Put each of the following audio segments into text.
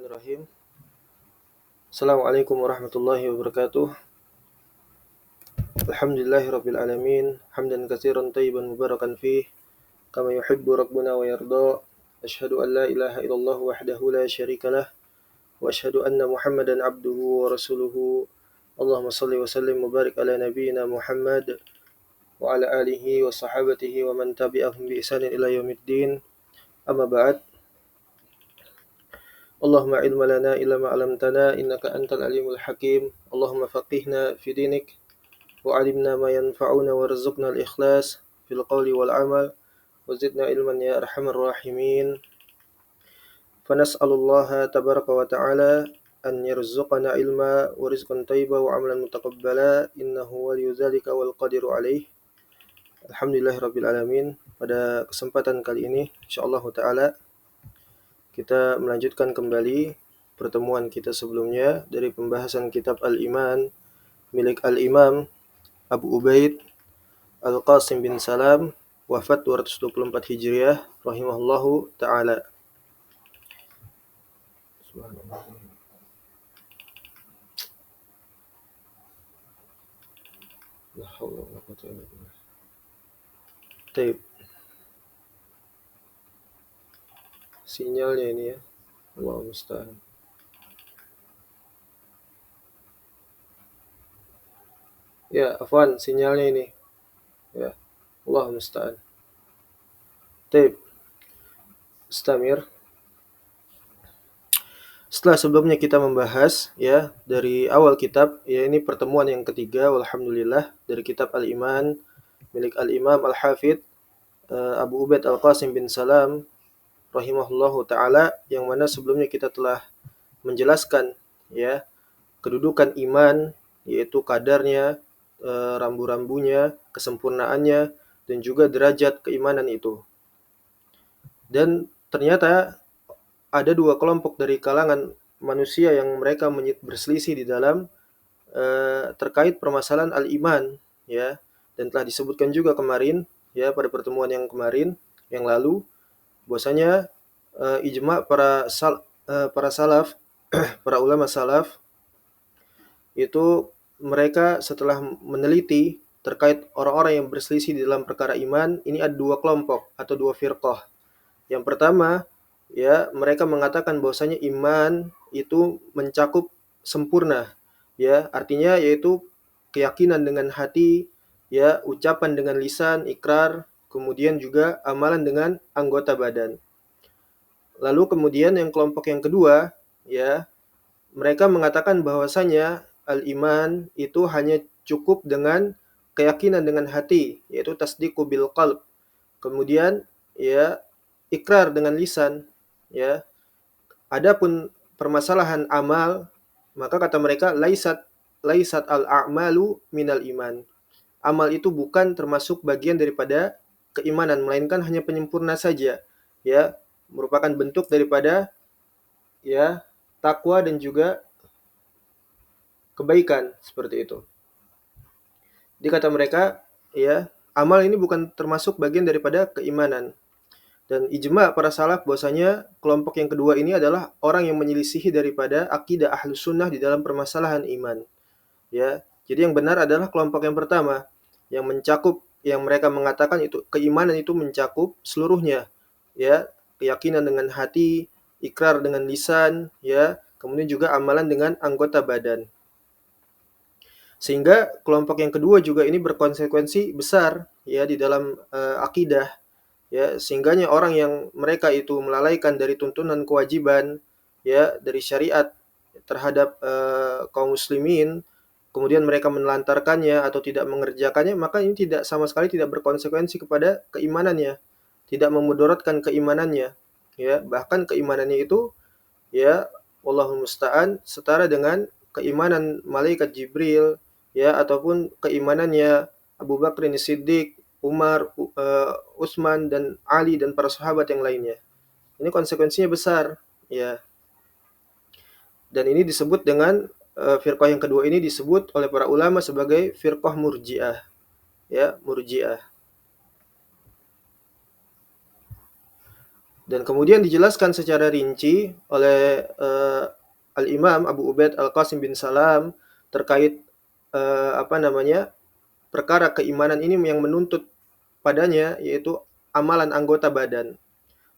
Bismillahirrahmanirrahim. Assalamualaikum warahmatullahi wabarakatuh. Alhamdulillahirabbil alamin, hamdan katsiran thayyiban mubarakan fih, kama yuhibbu rabbuna wa yarda. Asyhadu an la ilaha illallah wahdahu la syarikalah wa asyhadu anna Muhammadan abduhu wa rasuluhu. Allahumma shalli wa sallim wa barik ala nabiyyina Muhammad wa ala alihi wa sahabatihi wa man tabi'ahum bi ihsanin ila yaumiddin. Amma ba'd. Allahumma ilma lana illa ma 'allamtana innaka antal alimul hakim. Allahumma faqihna fi dinik wa 'allimna ma yanfa'una warzuqna al-ikhlas fil qawli wal 'amal wa zidna ilman ya arhamar rahimin. Fanas'alullaha tabaraka wa ta'ala an yarzuqana ilma wa rizqan thayyiban wa 'amalan mutaqabbala innahu waliyyu dzalika wal qadiru 'alaih. Alhamdulillahirabbil alamin. Pada kesempatan kali ini insyaallah taala kita melanjutkan kembali pertemuan kita sebelumnya dari pembahasan kitab Al-Iman milik Al-Imam Abu Ubaid Al-Qasim bin Salam, wafat 224 Hijriah, rahimahullahu ta'ala. Taib. Sinyalnya ini ya, Allah musta'an. Ya, afwan, sinyalnya ini. Ya, Allah musta'an. Taib. Istamir. Setelah sebelumnya kita membahas ya dari awal kitab, ya ini pertemuan yang ketiga, walhamdulillah, dari kitab Al-Iman milik Al-Imam Al-Hafidh Abu Ubaid Al-Qasim bin Salam, rahimahullahu ta'ala, yang mana sebelumnya kita telah menjelaskan ya kedudukan iman, yaitu kadarnya, rambu-rambunya, kesempurnaannya, dan juga derajat keimanan itu. Dan ternyata ada dua kelompok dari kalangan manusia yang mereka berselisih di dalam terkait permasalahan al-iman ya, dan telah disebutkan juga kemarin ya pada pertemuan yang kemarin yang lalu bahwasanya ijma' para salaf para ulama salaf itu mereka setelah meneliti terkait orang-orang yang berselisih di dalam perkara iman, ini ada dua kelompok atau dua firqah. Yang pertama, ya, mereka mengatakan bahwasanya iman itu mencakup sempurna, ya, artinya yaitu keyakinan dengan hati, ya, ucapan dengan lisan, ikrar, kemudian juga amalan dengan anggota badan. Lalu kemudian yang kelompok yang kedua, ya, mereka mengatakan bahwasanya al-iman itu hanya cukup dengan keyakinan dengan hati, yaitu tasdiqu bil qalb. Kemudian ya ikrar dengan lisan, ya. Adapun permasalahan amal, maka kata mereka laisat al-a'malu minal iman. Amal itu bukan termasuk bagian daripada keimanan, melainkan hanya penyempurna saja, ya, merupakan bentuk daripada ya takwa dan juga kebaikan, seperti itu. Jadi kata mereka, ya, amal ini bukan termasuk bagian daripada keimanan. Dan ijma' para salaf bahwasanya kelompok yang kedua ini adalah orang yang menyelisihi daripada akidah Ahlus Sunnah di dalam permasalahan iman. Ya, jadi yang benar adalah kelompok yang pertama yang mencakup, yang mereka mengatakan itu keimanan itu mencakup seluruhnya. Ya, keyakinan dengan hati, ikrar dengan lisan, ya, kemudian juga amalan dengan anggota badan. Sehingga kelompok yang kedua juga ini berkonsekuensi besar ya di dalam akidah. Ya, sehingganya orang yang mereka itu melalaikan dari tuntunan kewajiban ya dari syariat terhadap kaum muslimin, kemudian mereka menelantarkannya atau tidak mengerjakannya, maka ini tidak sama sekali tidak berkonsekuensi kepada keimanannya, tidak memudaratkan keimanannya, ya, bahkan keimanannya itu ya wallahul musta'an setara dengan keimanan malaikat Jibril ya, ataupun keimanannya Abu Bakar Siddiq, Umar, Utsman dan Ali dan para sahabat yang lainnya. Ini konsekuensinya besar ya. Dan ini disebut dengan firqah yang kedua ini disebut oleh para ulama sebagai firqah murji'ah. Ya, murji'ah. Dan kemudian dijelaskan secara rinci oleh Al-Imam Abu Ubaid Al-Qasim bin Salam terkait perkara keimanan ini yang menuntut padanya yaitu amalan anggota badan,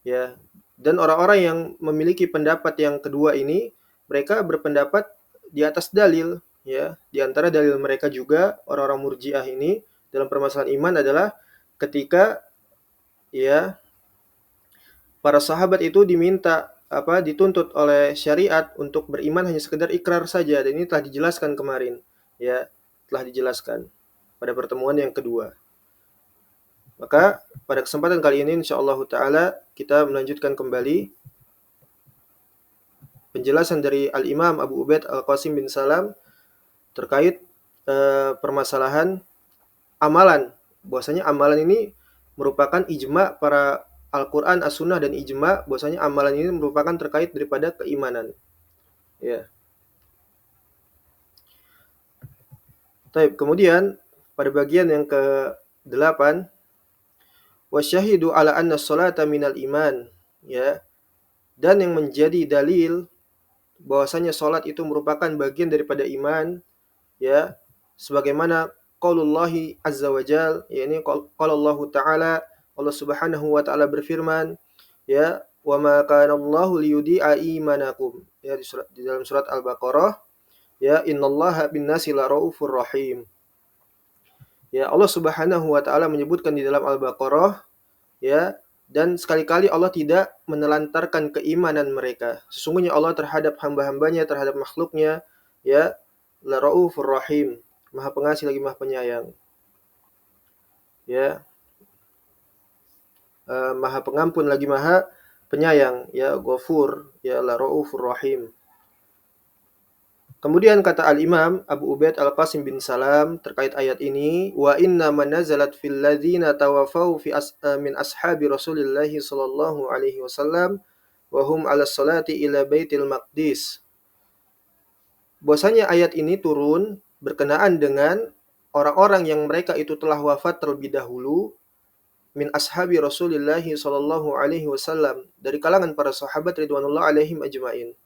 ya. Dan orang-orang yang memiliki pendapat yang kedua ini, mereka berpendapat di atas dalil, ya. Di antara dalil mereka juga orang-orang Murji'ah ini dalam permasalahan iman adalah ketika, ya, para sahabat itu dituntut oleh syariat untuk beriman hanya sekedar ikrar saja, dan ini telah dijelaskan kemarin, ya, telah dijelaskan pada pertemuan yang kedua. Maka pada kesempatan kali ini insyaallah taala kita melanjutkan kembali penjelasan dari Al-Imam Abu Ubaid Al-Qasim bin Salam terkait permasalahan amalan. Bahwasanya amalan ini merupakan ijma para Al-Qur'an, As-Sunnah dan ijma bahwasanya amalan ini merupakan terkait daripada keimanan. Ya. Baik, kemudian pada bagian yang ke-8 wasyahidu ala anna sholata minal iman, ya. Dan yang menjadi dalil bahwasanya salat itu merupakan bagian daripada iman, ya, sebagaimana qaulullahi azza wajal, yakni qaulullahu ta'ala, Allah Subhanahu wa taala berfirman, ya, wa ma kana Allahu liyudi'a imanakum, ya, di dalam surat Al-Baqarah, ya, innallaha bin-nasi laraufur rahim. Ya, Allah Subhanahu wa taala menyebutkan di dalam Al-Baqarah, ya, dan sekali-kali Allah tidak menelantarkan keimanan mereka. Sesungguhnya Allah terhadap hamba-hambanya, terhadap makhluknya, ya, la raufur rahim, Maha Pengasih lagi Maha Penyayang. Ya, Maha Pengampun lagi Maha Penyayang, ya, Ghafur, ya, la raufur rahim. Kemudian kata Al-Imam Abu Ubaid Al-Qasim bin Salam terkait ayat ini, wa inna man nazalat fil ladzina tawafaw min ashabi Rasulillah sallallahu alaihi wasallam wa hum 'ala salati ila Baitil Maqdis. Bahwasanya ayat ini turun berkenaan dengan orang-orang yang mereka itu telah wafat terlebih dahulu min ashabi Rasulillah sallallahu alaihi wasallam, dari kalangan para sahabat ridwanullah alaihim ajmain,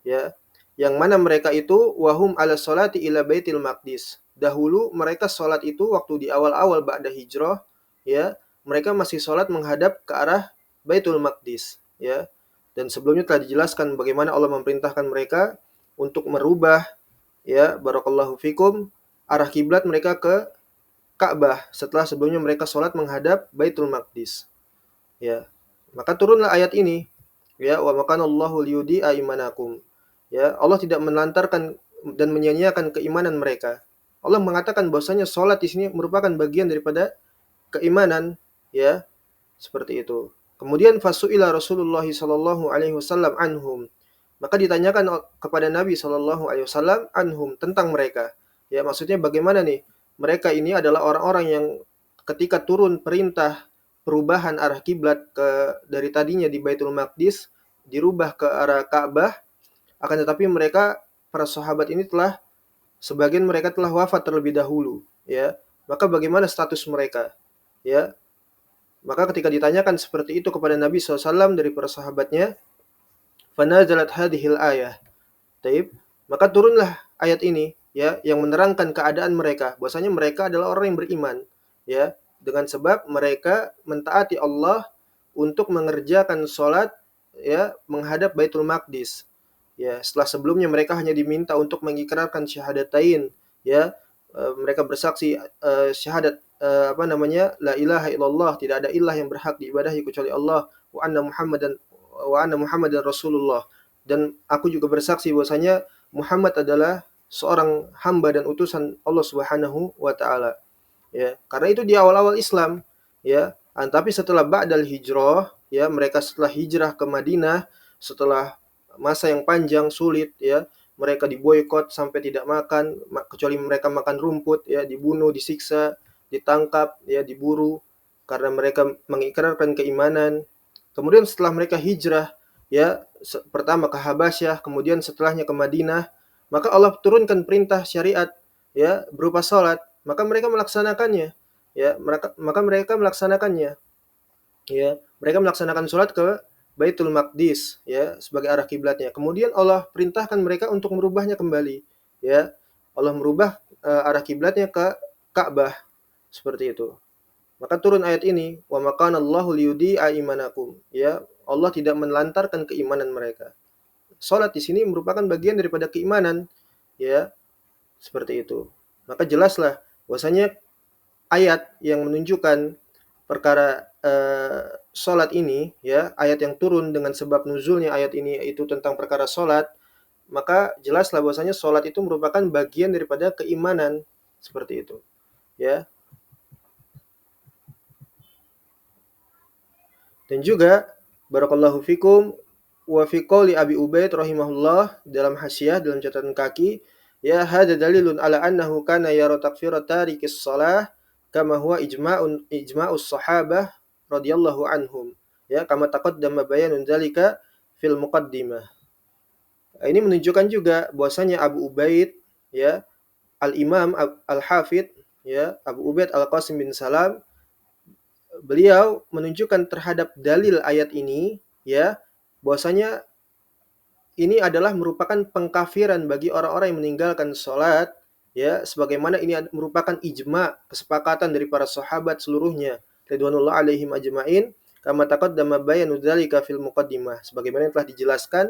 ya, yang mana mereka itu wahum ala sholati ila Baitil Maqdis. Dahulu mereka sholat itu waktu di awal-awal ba'da hijrah, ya, mereka masih sholat menghadap ke arah Baitul Maqdis, ya. Dan sebelumnya telah dijelaskan bagaimana Allah memerintahkan mereka untuk merubah, ya, barakallahu fikum, arah kiblat mereka ke Ka'bah setelah sebelumnya mereka sholat menghadap Baitul Maqdis, ya. Maka turunlah ayat ini, ya, wa makanallahu liyudi'a imanakum. Ya, Allah tidak menelantarkan dan menyia-nyiakan keimanan mereka. Allah mengatakan bahwasanya salat di sini merupakan bagian daripada keimanan, ya, seperti itu. Kemudian fasuila Rasulullah sallallahu alaihi wasallam anhum. Maka ditanyakan kepada Nabi sallallahu alaihi wasallam anhum, tentang mereka. Ya, maksudnya bagaimana nih? Mereka ini adalah orang-orang yang ketika turun perintah perubahan arah kiblat dari tadinya di Baitul Maqdis dirubah ke arah Ka'bah, akan tetapi mereka, para sahabat ini sebagian mereka telah wafat terlebih dahulu, ya. Maka bagaimana status mereka, ya? Maka ketika ditanyakan seperti itu kepada Nabi SAW dari para sahabatnya, fanazalat hadhil ayah. Taib. Maka turunlah ayat ini, ya, yang menerangkan keadaan mereka, bahwasanya mereka adalah orang yang beriman, ya, dengan sebab mereka mentaati Allah untuk mengerjakan sholat, ya, menghadap Baitul Maqdis. Ya, setelah sebelumnya mereka hanya diminta untuk mengikrarkan syahadatain, ya, mereka bersaksi syahadat la ilaha illallah, tidak ada ilah yang berhak diibadahi kecuali Allah, wa anna Muhammadan Rasulullah, dan aku juga bersaksi bahwasanya Muhammad adalah seorang hamba dan utusan Allah Subhanahu wa taala. Ya, karena itu di awal-awal Islam, ya. Tapi setelah ba'dal hijrah, ya, mereka setelah hijrah ke Madinah, setelah masa yang panjang sulit, ya, mereka diboikot sampai tidak makan kecuali mereka makan rumput, ya, dibunuh, disiksa, ditangkap, ya, diburu karena mereka mengikrarkan keimanan. Kemudian setelah mereka hijrah, ya, pertama ke Habasyah, kemudian setelahnya ke Madinah, maka Allah turunkan perintah syariat, ya, berupa salat, maka mereka melaksanakannya, ya, maka mereka melaksanakannya, ya, mereka melaksanakan salat ke Baitul Maqdis, ya, sebagai arah kiblatnya. Kemudian Allah perintahkan mereka untuk merubahnya kembali, ya. Allah merubah arah kiblatnya ke Ka'bah, seperti itu. Maka turun ayat ini, wa makanallahu liyudi'a imanakum, ya. Allah tidak menelantarkan keimanan mereka. Salat di sini merupakan bagian daripada keimanan, ya, seperti itu. Maka jelaslah bahwasanya ayat yang menunjukkan perkara salat ini, ya, ayat yang turun dengan sebab nuzulnya ayat ini itu tentang perkara salat, maka jelaslah bahwasanya salat itu merupakan bagian daripada keimanan, seperti itu, ya. Dan juga barakallahu fikum wa fi qouli Abi Ubaid rahimahullah dalam hasyiah dalam catatan kaki, ya hadza dalilun ala annahu kana yara takfirat tarikis shalah kama huwa ijma'us sahabah radhiyallahu anhum, ya kama taqaddama bayanun dzalika fil muqaddimah. Ini menunjukkan juga bahwasanya Abu Ubaid, ya, Al-Imam Al-Hafidz, ya, Abu Ubaid Al-Qasim bin Salam, beliau menunjukkan terhadap dalil ayat ini, ya, bahwasanya ini adalah merupakan pengkafiran bagi orang-orang yang meninggalkan sholat, ya, sebagaimana ini merupakan ijma, kesepakatan dari para sahabat seluruhnya ridwanullah alaihim ajmain, kama taqaddama bayanu dzalika fil muqaddimah, sebagaimana yang telah dijelaskan,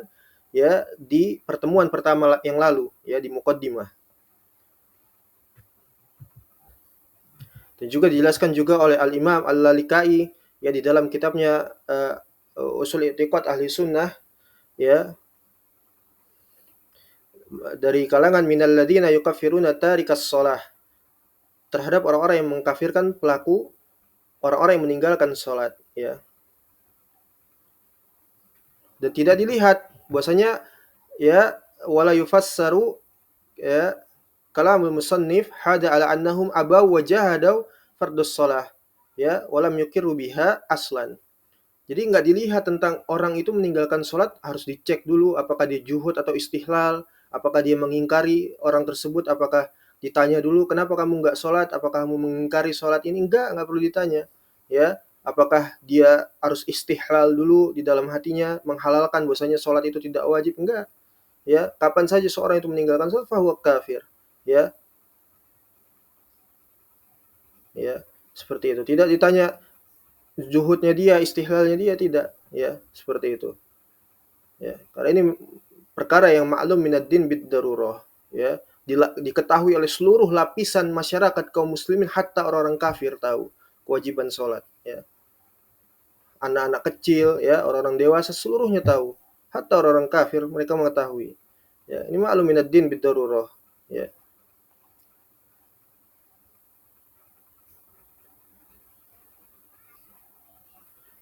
ya, di pertemuan pertama yang lalu, ya, di muqaddimah. Dan juga dijelaskan juga oleh Al-Imam Al-Lalikai, ya, di dalam kitabnya Ushul I'tiqad Ahli Sunnah, ya, dari kalangan minal ladzina yukaffiruna tarikas shalah, terhadap orang-orang yang mengkafirkan pelaku, orang-orang yang meninggalkan salat, ya. Dan tidak dilihat bahwasanya, ya, wala yufassaru, ya, kalamul musannif hada ala annahum abaw wa jahadaw fardus shalah, ya, walam yuqirru biha aslan. Jadi nggak dilihat tentang orang itu meninggalkan sholat, harus dicek dulu apakah dia juhud atau istihlal, apakah dia mengingkari orang tersebut, apakah ditanya dulu kenapa kamu nggak sholat, apakah kamu mengingkari sholat ini, nggak perlu ditanya, ya. Apakah dia harus istihlal dulu di dalam hatinya, menghalalkan bahwasanya sholat itu tidak wajib, enggak, ya. Kapan saja seorang itu meninggalkan sholat, fahuwa kafir, ya, ya, seperti itu. Tidak ditanya zuhudnya dia, istihlalnya dia, tidak, ya, seperti itu. Ya, karena ini perkara yang maklum minad din bid darurah, ya, diketahui oleh seluruh lapisan masyarakat kaum muslimin, hatta orang-orang kafir tahu kewajiban sholat, ya. Anak-anak kecil, ya, orang-orang dewasa seluruhnya tahu, hatta orang-orang kafir mereka mengetahui. Ya, ini maklum minad din bid darurah, ya.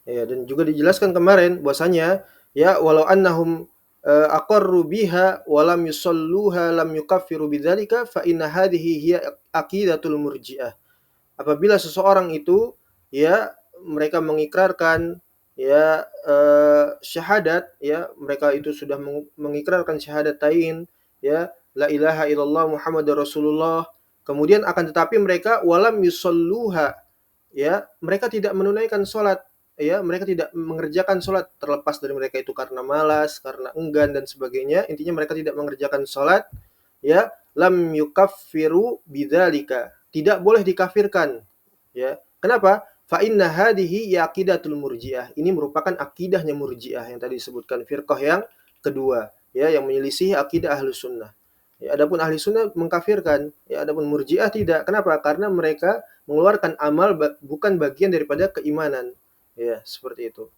Ya, dan juga dijelaskan kemarin bahwasanya, ya, walau annahum aqarru biha wa lam yusalluha lam yukaffiru bidzalika fa inna hadhihi hiya aqidatul murji'ah. Apabila seseorang itu, ya, mereka mengikrarkan, ya, syahadat, ya, mereka itu sudah mengikrarkan syahadatain, ya, la ilaha illallah Muhammadur Rasulullah, kemudian akan tetapi mereka walam yusalluha, ya, mereka tidak menunaikan sholat, ya, mereka tidak mengerjakan sholat, terlepas dari mereka itu karena malas, karena enggan dan sebagainya, intinya mereka tidak mengerjakan sholat, ya, lam yukaffiru bidzalika, tidak boleh dikafirkan, ya. Kenapa? Fa inna hadhihi yaqidatul murji'ah, ini merupakan akidahnya murji'ah yang tadi disebutkan, firqah yang kedua, ya, yang menyelisih akidah ahlus sunnah. Ya, adapun ahli sunnah mengkafirkan, ya, adapun murji'ah tidak. Kenapa? Karena mereka mengeluarkan amal bukan bagian daripada keimanan, ya, seperti itu.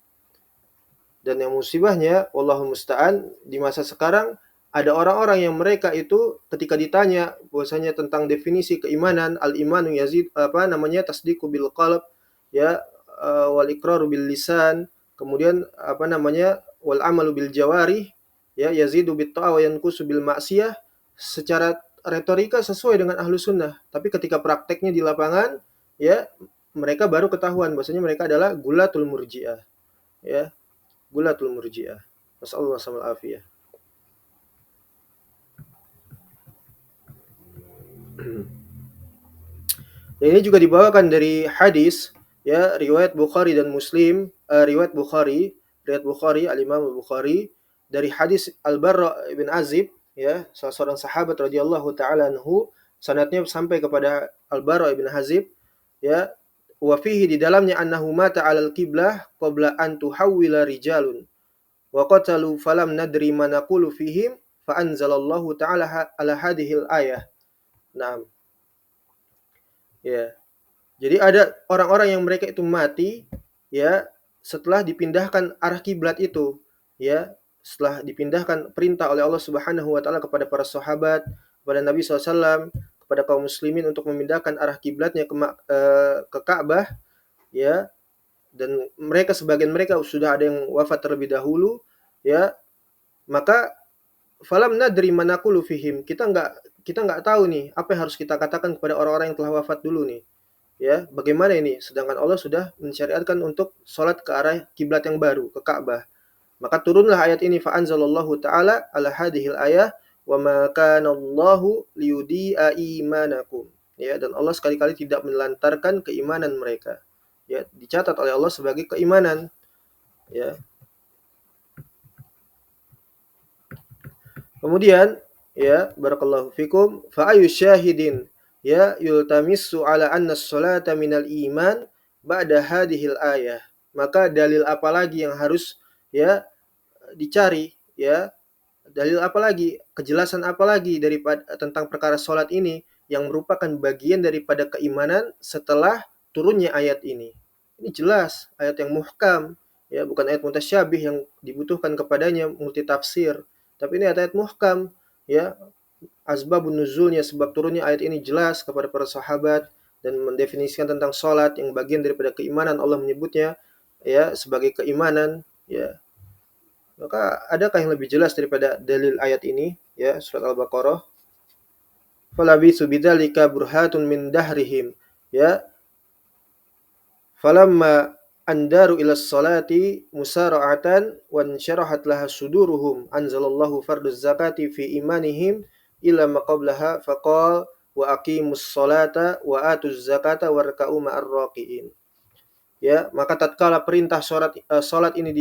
Dan yang musibahnya, wallahu musta'an, di masa sekarang ada orang-orang yang mereka itu ketika ditanya bahwasanya tentang definisi keimanan, al-imanu yazid, apa namanya, tasdiqu bil qalb, ya, wal iqraru bil lisan, kemudian apa namanya, wal amalu bil jawarih, ya, yazidu bit ta'a wa yanqusu bil ma'siyah, secara retorika sesuai dengan ahlu sunnah, tapi ketika prakteknya di lapangan, ya, mereka baru ketahuan bahwasanya mereka adalah gulatul murji'ah, ya, gulatul murji'ah. Nasallallahu alaihi afiyah. Dan ini juga dibawakan dari hadis, ya, riwayat Bukhari dan Muslim, riwayat Bukhari riwayat Bukhari, Al-Imam Al-Bukhari dari hadis Al-Barra bin Azib, ya, salah seorang sahabat radhiyallahu taala anhu, sanadnya sampai kepada Al-Barra bin Azib, ya, wa fihi di dalamnya annahu mata 'alal qiblah qabla an tuhawwila rijalun wa qatalu falam nadri ma naqulu fihim fa anzalallahu ta'ala ala hadhil ayah. Naam. Ya. Jadi ada orang-orang yang mereka itu mati, ya, setelah dipindahkan arah kiblat itu, ya, setelah dipindahkan perintah oleh Allah Subhanahu wa taala kepada para sahabat, kepada Nabi SAW, kepada kaum muslimin untuk memindahkan arah kiblatnya ke Ka'bah, ya, dan sebagian mereka sudah ada yang wafat terlebih dahulu, ya, maka falam nadri manaqulu fihim, kita nggak tahu nih apa yang harus kita katakan kepada orang-orang yang telah wafat dulu nih. Ya, bagaimana ini? Sedangkan Allah sudah mensyariatkan untuk sholat ke arah kiblat yang baru, ke Ka'bah. Maka turunlah ayat ini, fa anzalallahu ta'ala ala hadhil ayah wa ma kana Allahu liyudi'a imanakum. Ya, dan Allah sekali-kali tidak menelantarkan keimanan mereka. Ya, dicatat oleh Allah sebagai keimanan. Ya. Kemudian, ya, barakallahu fikum, fa ayu syahidin ya yultamisu ala anna sholata minal iman ba'da hadhil ayah. Maka dalil apa lagi yang harus, ya, dicari, ya, dalil apa lagi, kejelasan apa lagi daripada tentang perkara sholat ini yang merupakan bagian daripada keimanan setelah turunnya ayat ini. Ini jelas ayat yang muhkam, ya, bukan ayat mutasyabih yang dibutuhkan kepadanya multitafsir, tapi ini ayat muhkam, ya. Asbabun nuzulnya, sebab turunnya ayat ini jelas kepada para sahabat dan mendefinisikan tentang sholat yang bagian daripada keimanan. Allah menyebutnya, ya, sebagai keimanan, ya. Maka adakah yang lebih jelas daripada dalil ayat ini, ya, surat Al-Baqarah? Falabisu bidzalika burhatun min dahrihim, ya, falamma andaru ila sholati musara'atan wan syarahat laha suduruhum anzalallahu farduz zakati fi imanihim illa maqablaha faqal wa aqimus sholata wa atuz zakata warka'u ma'ar raqiin. Ya, maka tatkala perintah salat ini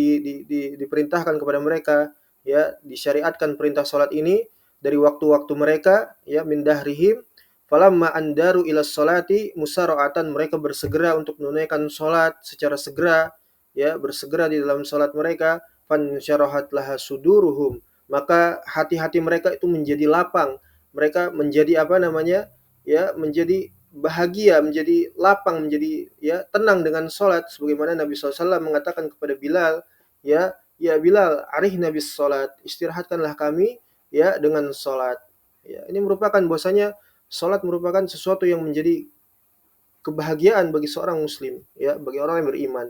diperintahkan kepada mereka, ya, disyariatkan perintah salat ini dari waktu-waktu mereka, ya, min dahrihim, falamma andaru ila sholati musara'atan, mereka bersegera untuk menunaikan salat secara segera, ya, bersegera di dalam salat mereka, fan syarahat laha suduruhum, maka hati-hati mereka itu menjadi lapang, mereka menjadi apa namanya, ya, menjadi bahagia, menjadi lapang, menjadi, ya, tenang dengan salat, sebagaimana Nabi SAW mengatakan kepada Bilal, ya, ya Bilal, arihna bis salat, istirahatkanlah kami, ya, dengan salat. Ya, ini merupakan bahwasanya salat merupakan sesuatu yang menjadi kebahagiaan bagi seorang muslim, ya, bagi orang yang beriman.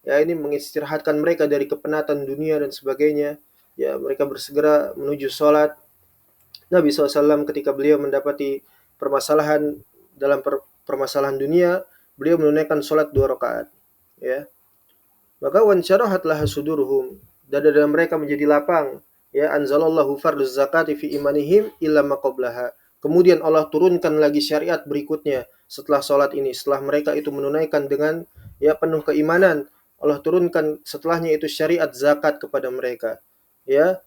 Ya, ini mengistirahatkan mereka dari kepenatan dunia dan sebagainya. Ya, mereka bersegera menuju salat. Nabi SAW ketika beliau mendapati permasalahan dalam permasalahan dunia, beliau menunaikan salat 2 rakaat, ya. Maka wansarahat laha suduruhum, dada mereka menjadi lapang, ya, anzalallahu farduz zakati fi imanihim illa maqablaha. Kemudian Allah turunkan lagi syariat berikutnya setelah salat ini, setelah mereka itu menunaikan dengan, ya, penuh keimanan, Allah turunkan setelahnya itu syariat zakat kepada mereka, ya.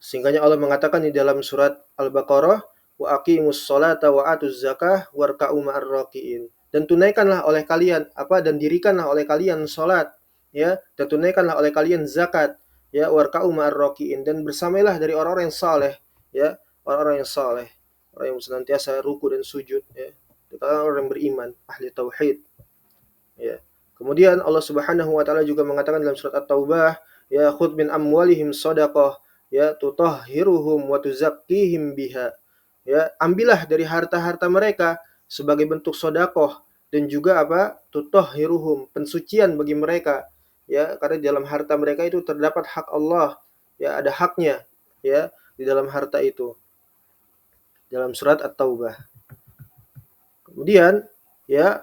Sehingga Allah mengatakan di dalam surat Al-Baqarah, wa aqimus sholata wa atuz zakah warka'u ma'ar raqiin. Dan tunaikanlah oleh kalian dan dirikanlah oleh kalian salat, ya, dan tunaikanlah oleh kalian zakat, ya, warka'u ma'ar raqiin, dan bersamailah dari orang-orang yang saleh, ya, orang-orang yang saleh, orang yang senantiasa ruku dan sujud, ya, orang yang beriman, ahli tauhid, ya. Kemudian Allah Subhanahu wa taala juga mengatakan dalam surat At-Taubah, ya, khudh min amwalihim shadaqah, ya, tutahhiruhum wa tuzakkihim biha. Ya, ambillah dari harta-harta mereka sebagai bentuk sedekah dan juga tutahhiruhum, pensucian bagi mereka. Ya, karena di dalam harta mereka itu terdapat hak Allah. Ya, ada haknya, ya, di dalam harta itu. Dalam surat At-Taubah. Kemudian, ya,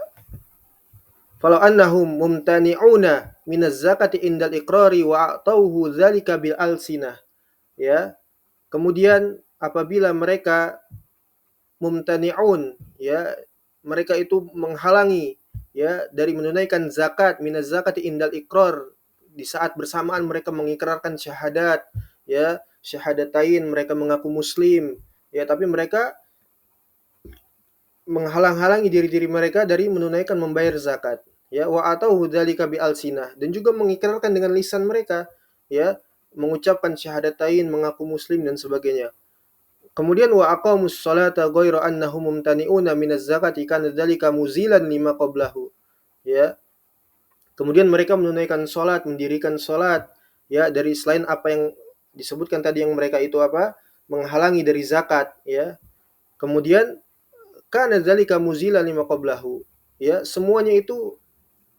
falau annahum mumtani'una minaz zakati indal iqrari wa a'tauhu dzalika bil alsinah. Ya. Kemudian apabila mereka mumtani'un, ya, mereka itu menghalangi, ya, dari menunaikan zakat, minaz zakati indal iqrar, di saat bersamaan mereka mengikrarkan syahadat, ya, syahadatain, mereka mengaku muslim, ya, tapi mereka menghalang-halangi diri-diri mereka dari menunaikan membayar zakat, ya, wa atau dzalika bi alsinah, dan juga mengikrarkan dengan lisan mereka, ya, mengucapkan syahadatain, mengaku muslim dan sebagainya. Kemudian wa aqamus sholata ghairu annahum mumtani'una minaz zakati kana dzalika muzilan lima qablahu, ya. Kemudian mereka menunaikan salat, mendirikan salat, ya, dari selain apa yang disebutkan tadi yang mereka itu apa? Menghalangi dari zakat, ya. Kemudian kana dzalika muzilan lima qablahu, ya, semuanya itu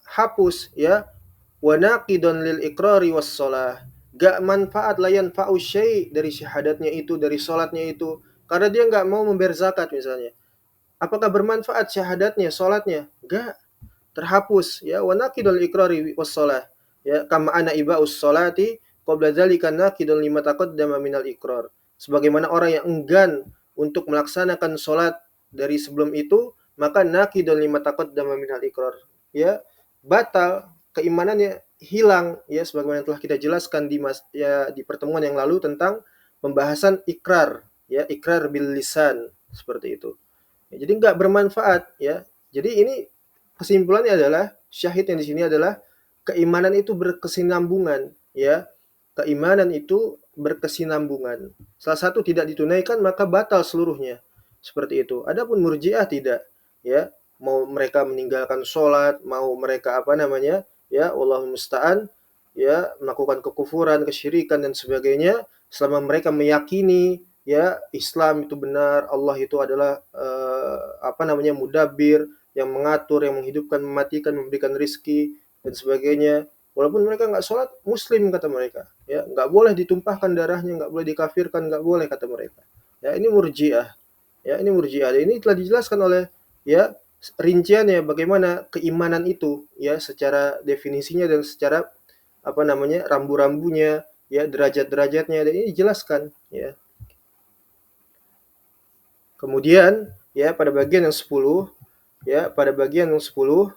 hapus, ya, wa naqidun lil iqrari was shalah. Gak manfaat, la yanfa'u syai' dari syahadatnya itu, dari salatnya itu, karena dia nggak mau membayar zakat misalnya. Apakah bermanfaat syahadatnya, salatnya? Enggak, terhapus, ya, wa naqidul iqrari was shalah, ya, kama ana iba'us sholati qabla dzalika naqidun lima taqaddama minal iqrar. Sebagaimana orang yang enggan untuk melaksanakan salat dari sebelum itu, maka naqidun lima taqaddama minal iqrar, ya, batal, keimanannya hilang, ya, sebagaimana telah kita jelaskan di pertemuan yang lalu tentang pembahasan ikrar, ya, ikrar bil lisan, seperti itu. Ya, jadi nggak bermanfaat, ya. Jadi ini kesimpulannya adalah syahid yang di sini adalah keimanan itu berkesinambungan, ya. Keimanan itu berkesinambungan. Salah satu tidak ditunaikan maka batal seluruhnya. Seperti itu. Adapun Murji'ah tidak, ya. Mau mereka meninggalkan sholat, mau mereka apa namanya, ya, Allahul musta'an, ya, melakukan kekufuran, kesyirikan dan sebagainya, selama mereka meyakini, ya, Islam itu benar, Allah itu adalah apa namanya, mudabbir, yang mengatur, yang menghidupkan, mematikan, memberikan rizki dan sebagainya. Walaupun mereka nggak sholat, muslim kata mereka, ya, nggak boleh ditumpahkan darahnya, nggak boleh dikafirkan, nggak boleh kata mereka. Ya, ini Murji'ah, ya, ini Murji'ah. Ini telah dijelaskan oleh, ya, rinciannya bagaimana keimanan itu, ya, secara definisinya dan secara apa namanya, rambu-rambunya, ya, derajat-derajatnya, dan ini dijelaskan, ya. Kemudian, ya, pada bagian yang 10, ya, pada bagian yang 10,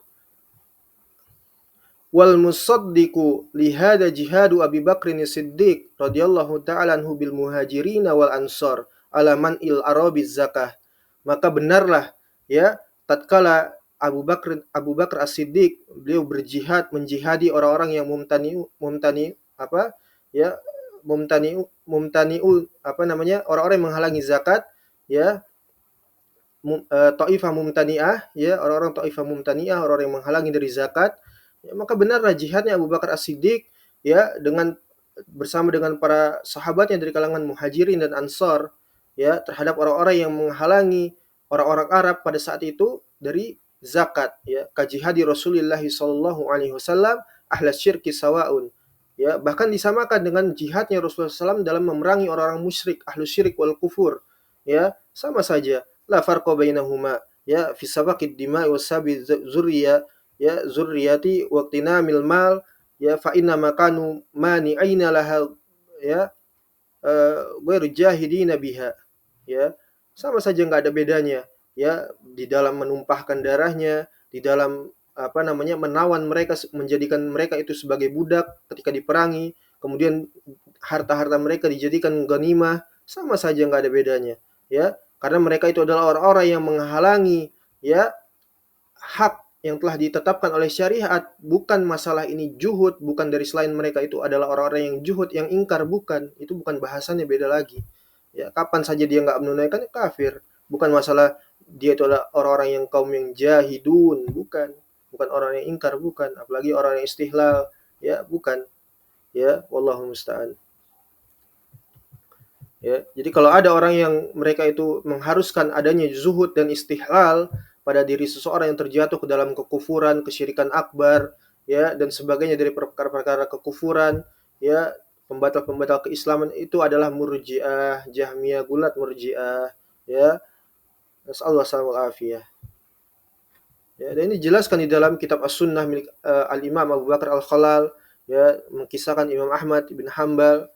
wal musaddiqu li hada jihadu Abi Bakrin Siddiq radhiyallahu ta'ala anhu bil muhajirin wal ansar ala man'il arabiz zakah. Maka benarlah, ya, tatkala Abu Bakar As-Siddiq, beliau berjihad, menjihadi orang-orang yang mumtani apa, ya, mumtani'u apa namanya, orang-orang yang menghalangi zakat, ya, Taifah mumtani'ah, ya, orang-orang Taifah mumtani'ah, orang yang menghalangi dari zakat, ya, maka benarlah jihadnya Abu Bakar As-Siddiq, ya, dengan bersama dengan para sahabatnya dari kalangan Muhajirin dan Ansar, ya, terhadap orang-orang yang menghalangi orang-orang Arab pada saat itu dari zakat, ya, kajihadi Rasulullah sallallahu alaihi wasallam ahlas syirki sawaun, ya, bahkan disamakan dengan jihadnya Rasulullah SAW dalam memerangi orang-orang musyrik, ahlus syirik wal kufur, ya, sama saja, la farqa bainahuma, ya, fi sabaqid dima'i wasabi zurriya, ya, zurriyati waqtinamil mal, ya, fa inna makanu mani'ina laha, ya, ghairu jahidina biha, ya, sama saja nggak ada bedanya, ya, di dalam menumpahkan darahnya, di dalam apa namanya, menawan mereka, menjadikan mereka itu sebagai budak ketika diperangi, kemudian harta-harta mereka dijadikan ghanimah, sama saja nggak ada bedanya, ya, karena mereka itu adalah orang-orang yang menghalangi, ya, hak yang telah ditetapkan oleh syariat. Bukan masalah ini juhud, bukan dari selain mereka itu adalah orang-orang yang juhud, yang ingkar, bukan. Itu bukan bahasannya, beda lagi. Ya, kapan saja dia nggak menunaikan, kafir. Bukan masalah dia itu adalah orang-orang yang kaum yang jahidun, bukan. Bukan orang yang ingkar, bukan. Apalagi orang yang istihlal, ya, bukan. Ya, wallahu musta'an. Ya, jadi kalau ada orang yang mereka itu mengharuskan adanya zuhud dan istihlal pada diri seseorang yang terjatuh ke dalam kekufuran, kesyirikan akbar, ya, dan sebagainya dari perkara-perkara kekufuran, ya, pembatal-pembatal keislaman, itu adalah Murji'ah, Jahmiyah, Gulat Murji'ah, ya. Nasallahu alaihi. Ya, dan ini dijelaskan di dalam kitab As-Sunnah milik Al-Imam Abu Bakar Al-Khalal, ya, mengkisahkan Imam Ahmad bin Hambal,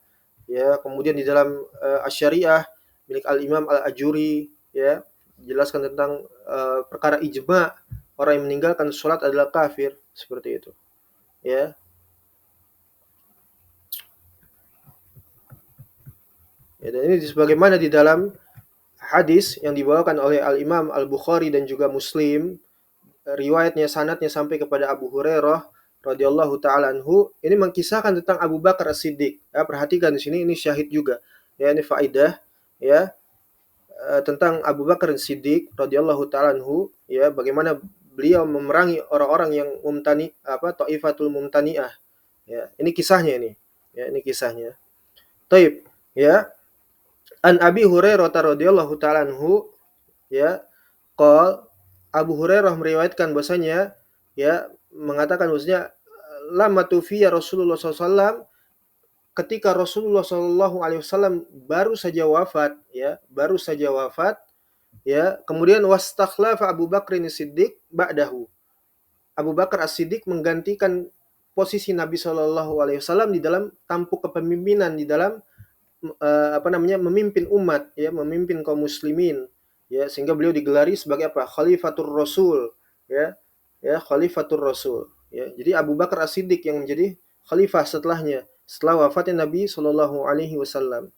ya, kemudian di dalam Asy-Syariah milik Al-Imam Al-Ajuri, ya, jelaskan tentang perkara ijma, orang yang meninggalkan sholat adalah kafir, seperti itu, ya. Ya, dan ini sebagaimana di dalam hadis yang dibawakan oleh Al-Imam Al-Bukhari dan juga Muslim, riwayatnya sanadnya sampai kepada Abu Hurairah radhiyallahu taala anhu, ini mengkisahkan tentang Abu Bakar As-Siddiq. Ya, perhatikan di sini ini syahid juga. Ya, ini faidah ya, tentang Abu Bakar As-Siddiq radhiyallahu taala anhu, ya, bagaimana beliau memerangi orang-orang yang Thaifatul Mumtani'ah. Ya, ini kisahnya ini. Ya, ini kisahnya. Taib, ya. An Abi Hurairah radhiyallahu taala anhu, ya, qol Abu Hurairah meriwayatkan bahwasanya, ya, mengatakan bahwasanya lama tufiya Rasulullah SAW, ketika Rasulullah Shallallahu Alaihi Wasallam baru saja wafat, ya, baru saja wafat, ya, kemudian wastakhlafa Abu Bakr Siddiq ba'dahu. Abu Bakar As-Siddiq menggantikan posisi Nabi Shallallahu Alaihi Wasallam di dalam tampuk kepemimpinan, di dalam memimpin umat, ya, memimpin kaum muslimin, ya, sehingga beliau digelari sebagai apa? Khalifatur Rasul, ya, ya, Khalifatur Rasul, ya. Jadi Abu Bakar As-Siddiq yang menjadi khalifah setelahnya, setelah wafatnya Nabi Shallallahu Alaihi Wasallam.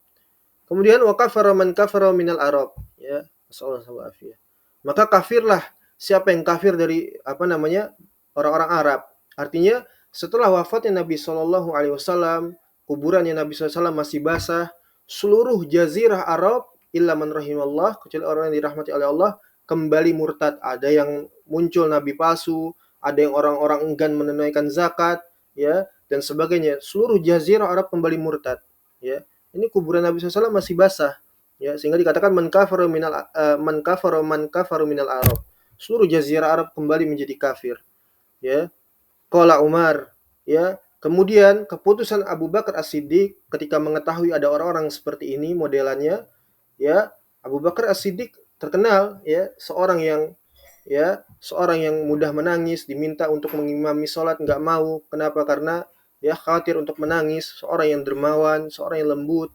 Kemudian wa kafara man kafara minal Arab, ya, sallallahu alaihi. Maka kafirlah siapa yang kafir dari orang-orang Arab. Artinya setelah wafatnya Nabi Shallallahu Alaihi Wasallam, kuburannya Nabi SAW masih basah, seluruh jazirah Arab illa man rahimallah, kecuali orang yang dirahmati oleh Allah, kembali murtad. Ada yang muncul nabi palsu, ada yang orang-orang enggan menunaikan zakat, ya, dan sebagainya. Seluruh jazirah Arab kembali murtad, ya. Ini kuburan Nabi SAW masih basah, ya, sehingga dikatakan man kafara minal Arab. Seluruh jazirah Arab kembali menjadi kafir, ya. Qala Umar, ya. Kemudian keputusan Abu Bakar As-Siddiq ketika mengetahui ada orang-orang seperti ini modelannya, ya, Abu Bakar As-Siddiq terkenal, ya, seorang yang mudah menangis, diminta untuk mengimami sholat nggak mau. Kenapa? Karena, ya, khawatir untuk menangis. Seorang yang dermawan, seorang yang lembut,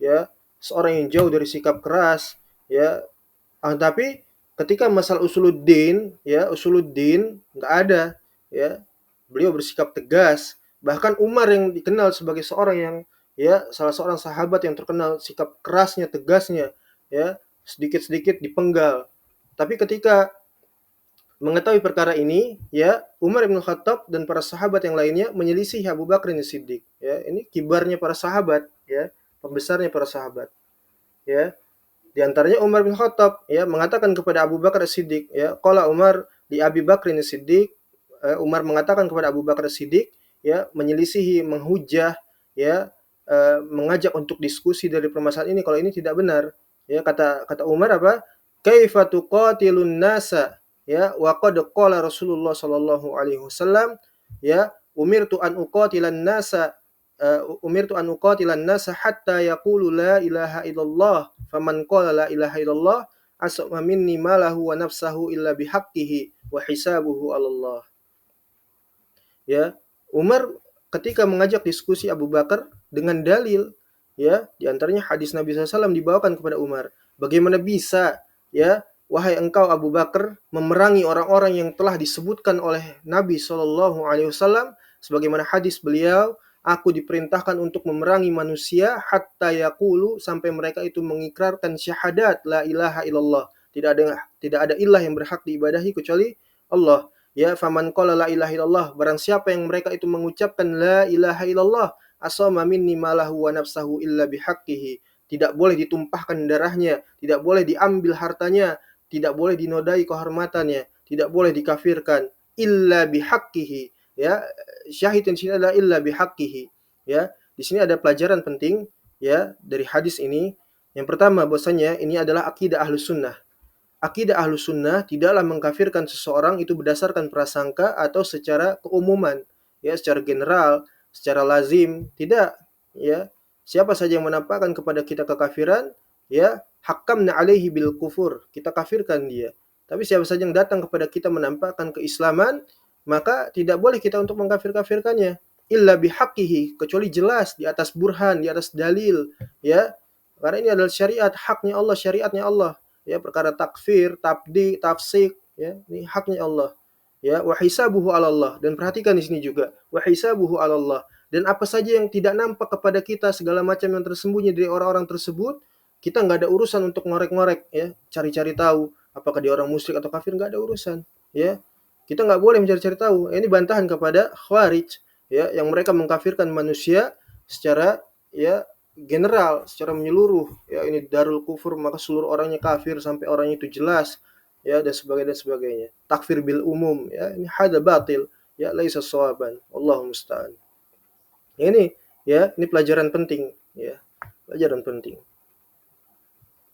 ya, seorang yang jauh dari sikap keras, ya. Tapi ketika masalah usuluddin, ya, usuluddin nggak ada, ya. Beliau bersikap tegas. Bahkan Umar yang dikenal sebagai seorang yang, ya, salah seorang sahabat yang terkenal sikap kerasnya, tegasnya, ya, sedikit-sedikit dipenggal. Tapi ketika mengetahui perkara ini, ya, Umar bin Khattab dan para sahabat yang lainnya menyelisih Abu Bakar Siddiq, ya. Ini kibarnya para sahabat, ya, pembesarnya para sahabat, ya. Di antaranya Umar bin Khattab, ya, mengatakan kepada Abu Bakar Siddiq, ya, qala Umar di Abi Bakr Siddiq, Umar mengatakan kepada Abu Bakar Siddiq, ya, menyelisihi, menghujah, ya, mengajak untuk diskusi dari permasalahan ini kalau ini tidak benar, ya. Kata Umar apa? Kaifa tuqatilun nasa, ya, wa qad qala Rasulullah sallallahu alaihi wasallam, ya, umirtu an uqatilan nasa hatta yaqulu la ilaha illallah, faman qala la ilaha illallah asma minni malahu wa nafsahu illa bihaqqihi wa hisabuhu 'ala Allah. Ya, Umar ketika mengajak diskusi Abu Bakar dengan dalil, ya, di antaranya hadis Nabi SAW dibawakan kepada Umar. Bagaimana bisa, ya, wahai engkau Abu Bakar, memerangi orang-orang yang telah disebutkan oleh Nabi SAW, sebagaimana hadis beliau, aku diperintahkan untuk memerangi manusia hatta yaqulu, sampai mereka itu mengikrarkan syahadat la ilaha illallah, tidak ada ilah yang berhak diibadahi kecuali Allah. Ya, faman qala la ilaha illallah, barang siapa yang mereka itu mengucapkan la ilaha illallah, asama minni malahu wa nafsahu illa bihaqqihi, tidak boleh ditumpahkan darahnya, tidak boleh diambil hartanya, tidak boleh dinodai kehormatannya, tidak boleh dikafirkan, illa bihaqqihi, ya. Syahid di sini adalah illa bihaqqihi, ya. Di sini ada pelajaran penting, ya, dari hadis ini. Yang pertama, bahwasanya ini adalah akidah Ahlus Sunnah. Akidah Ahlus Sunnah tidaklah mengkafirkan seseorang itu berdasarkan prasangka atau secara keumuman, ya, secara general, secara lazim, tidak, ya. Siapa saja yang menampakkan kepada kita kekafiran, ya, hakamna alaihi bil kufur, kita kafirkan dia. Tapi siapa saja yang datang kepada kita menampakkan keislaman, maka tidak boleh kita untuk mengkafir-kafirkannya, illa bihaqqihi, kecuali jelas di atas burhan, di atas dalil, ya. Karena ini adalah syariat, haknya Allah, syariatnya Allah. Ya, perkara takfir, tabdi, tafsik, ya, ini haknya Allah. Ya, wa hisabuhu 'ala Allah, dan perhatikan di sini juga, wa hisabuhu 'ala Allah, dan apa saja yang tidak nampak kepada kita, segala macam yang tersembunyi dari orang-orang tersebut, kita nggak ada urusan untuk ngorek-ngorek, ya, cari-cari tahu apakah dia orang musyrik atau kafir, nggak ada urusan, ya. Kita nggak boleh mencari-cari tahu. Ini bantahan kepada Khawarij, ya, yang mereka mengkafirkan manusia secara, ya, general, secara menyeluruh. Ya, ini darul kufur, maka seluruh orangnya kafir sampai orangnya itu jelas, ya, dan sebagainya dan sebagainya. Takfir bil umum, ya, ini hada batil, ya, laisa shawaban. Wallahu musta'an. Ini, ya, ini pelajaran penting, ya. Pelajaran penting.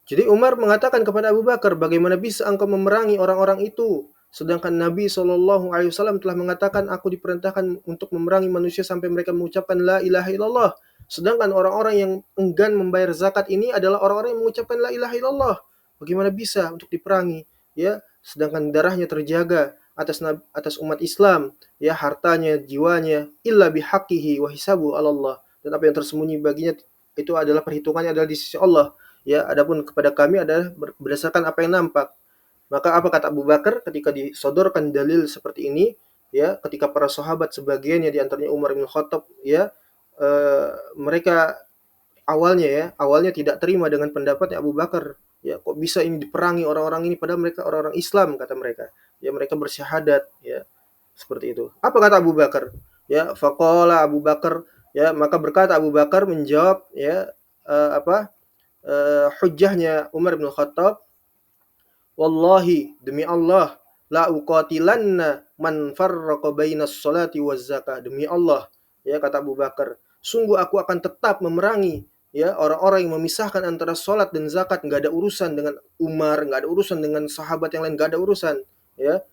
Jadi Umar mengatakan kepada Abu Bakar, bagaimana bisa engkau memerangi orang-orang itu? Sedangkan Nabi SAW telah mengatakan, aku diperintahkan untuk memerangi manusia sampai mereka mengucapkan la ilaha illallah. Sedangkan orang-orang yang enggan membayar zakat ini adalah orang-orang yang mengucapkan la ilaha illallah. Bagaimana bisa untuk diperangi? Ya, sedangkan darahnya terjaga atas umat Islam, ya, hartanya, jiwanya, illa bihaqqihi wa hisabu 'ala Allah. Dan apa yang tersembunyi baginya itu adalah perhitungannya adalah di sisi Allah. Ya, adapun kepada kami adalah berdasarkan apa yang nampak. Maka apa kata Abu Bakar ketika disodorkan dalil seperti ini, ya, ketika para sahabat sebagiannya di antaranya Umar bin Khattab, ya, mereka awalnya tidak terima dengan pendapatnya Abu Bakar. Ya, kok bisa ini diperangi orang-orang ini padahal mereka orang-orang Islam, kata mereka. Ya, mereka bersyahadat, ya. Seperti itu. Apa kata Abu Bakar? Ya, faqala Abu Bakar, ya, maka berkata Abu Bakar menjawab, ya, apa? Hujjahnya Umar bin Khattab, wallahi, demi Allah, la uqatilanna man farraqa bainas salati waz zakah. Demi Allah, ya, kata Abu Bakar, sungguh aku akan tetap memerangi, ya, orang-orang yang memisahkan antara salat dan zakat. Enggak ada urusan dengan Umar, enggak ada urusan dengan sahabat yang lain, enggak ada urusan, ya.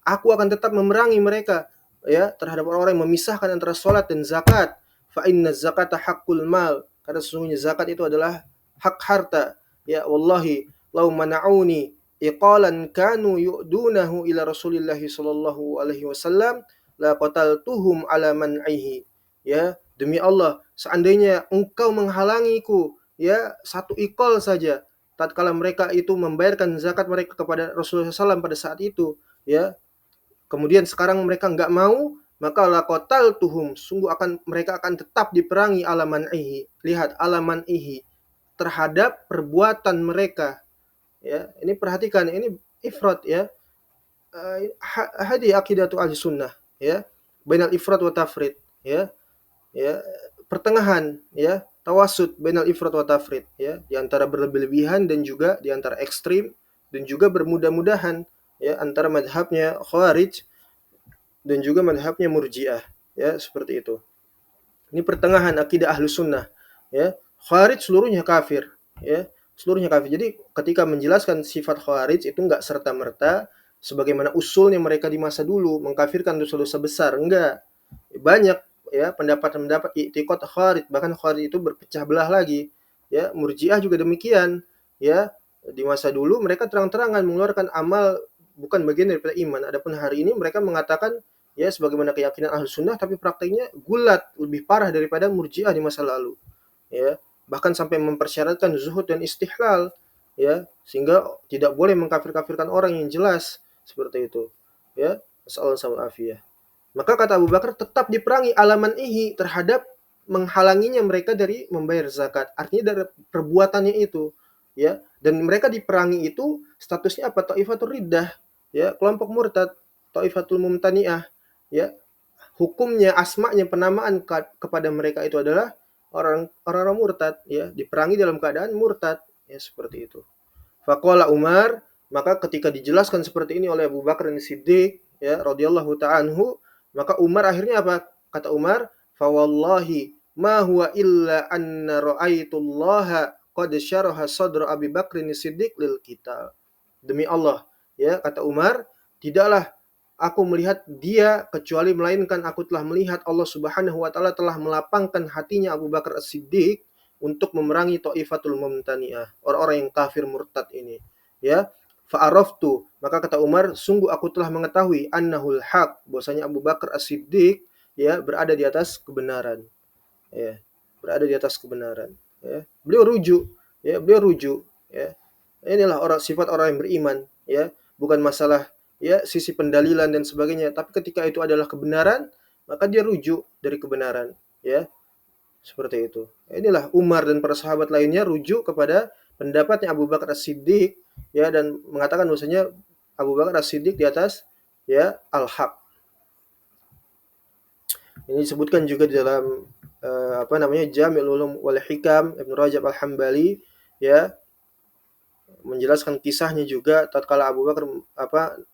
Aku akan tetap memerangi mereka, ya, terhadap orang-orang yang memisahkan antara salat dan zakat. Fa inna zakata haqqul mal. Karena sesungguhnya zakat itu adalah hak harta. Ya, wallahi law mana'uni iqalan kanu yu'dunahu ila Rasulillah sallallahu alaihi wasallam la qataltuhum ala man'ihi. Ya, demi Allah, seandainya engkau menghalangiku, ya, satu iqal saja tatkala mereka itu membayarkan zakat mereka kepada Rasulullah SAW pada saat itu, ya, kemudian sekarang mereka enggak mau, maka la qataltuhum, sungguh mereka akan tetap diperangi ala man'ihi. Lihat, ala man'ihi, terhadap perbuatan mereka, ya. Ini perhatikan, ini ifrat, ya. Hadi aqidatu ahlussunnah, ya, bainal ifrat wa tafrid, ya, ya, pertengahan, ya, tawasud bainal ifrat wa tafrid, ya, di antara berlebih-lebihan dan juga di antara ekstrim dan juga bermudah-mudahan, ya, antara madhabnya Khawarij dan juga madhabnya Murji'ah, ya, seperti itu. Ini pertengahan akidah Ahlussunnah, ya. Khawarij seluruhnya kafir, ya, seluruhnya kafir. Jadi ketika menjelaskan sifat Khawarij itu enggak serta-merta sebagaimana usulnya mereka di masa dulu mengkafirkan dosa-dosa besar, enggak. Banyak, ya, pendapat-pendapat i'tiqad Khawarij, bahkan Khawarij itu berpecah belah lagi, ya. Murji'ah juga demikian, ya. Di masa dulu mereka terang-terangan mengeluarkan amal bukan bagian daripada iman. Adapun hari ini mereka mengatakan, ya, sebagaimana keyakinan Ahlussunnah, tapi praktiknya gulat, lebih parah daripada Murji'ah di masa lalu, ya. Bahkan sampai mempersyaratkan zuhud dan istihlal, ya, sehingga tidak boleh mengkafir-kafirkan orang yang jelas seperti itu, ya. Sallallahu alaihi. Maka kata Abu Bakar, tetap diperangi alaman ihi, terhadap menghalanginya mereka dari membayar zakat. Artinya dari perbuatannya itu, ya. Dan mereka diperangi itu statusnya apa? Taifatul riddah, ya, kelompok murtad, taifatul mumtani'ah, ya. Hukumnya, asma'nya, penamaan kepada mereka itu adalah orang-orang murtad, ya, diperangi dalam keadaan murtad, ya, seperti itu. Faqala Umar, maka ketika dijelaskan seperti ini oleh Abu Bakar Siddiq, ya, radhiyallahu ta'ala anhu, maka Umar akhirnya apa? Kata Umar, fa wallahi ma huwa illa anna ra'aitullaha qad syaraha sadra Abi Bakr Siddiq lil qital. Demi Allah, ya, kata Umar, tidaklah aku melihat dia kecuali melainkan aku telah melihat Allah Subhanahu wa taala telah melapangkan hatinya Abu Bakar As-Siddiq untuk memerangi Thaifatul Mumtani'ah, orang-orang yang kafir murtad ini, ya. Fa'araftu, maka kata Umar, sungguh aku telah mengetahui annahul haq, bahwasanya Abu Bakar As-Siddiq, ya, berada di atas kebenaran, ya, berada di atas kebenaran, ya. Beliau rujuk, ya. Inilah sifat orang yang beriman, ya, bukan masalah, ya, sisi pendalilan dan sebagainya, tapi ketika itu adalah kebenaran, maka dia rujuk dari kebenaran, ya, seperti itu. Inilah Umar dan para sahabat lainnya rujuk kepada pendapatnya Abu Bakar As-Siddiq, ya, dan mengatakan bahwasanya Abu Bakar As-Siddiq di atas, ya, al-haq. Ini disebutkan juga di dalam apa namanya, Jami'ul Ulum wal Hikam Ibnu Rajab Al-Hambali, ya, menjelaskan kisahnya juga tatkala Abu Bakar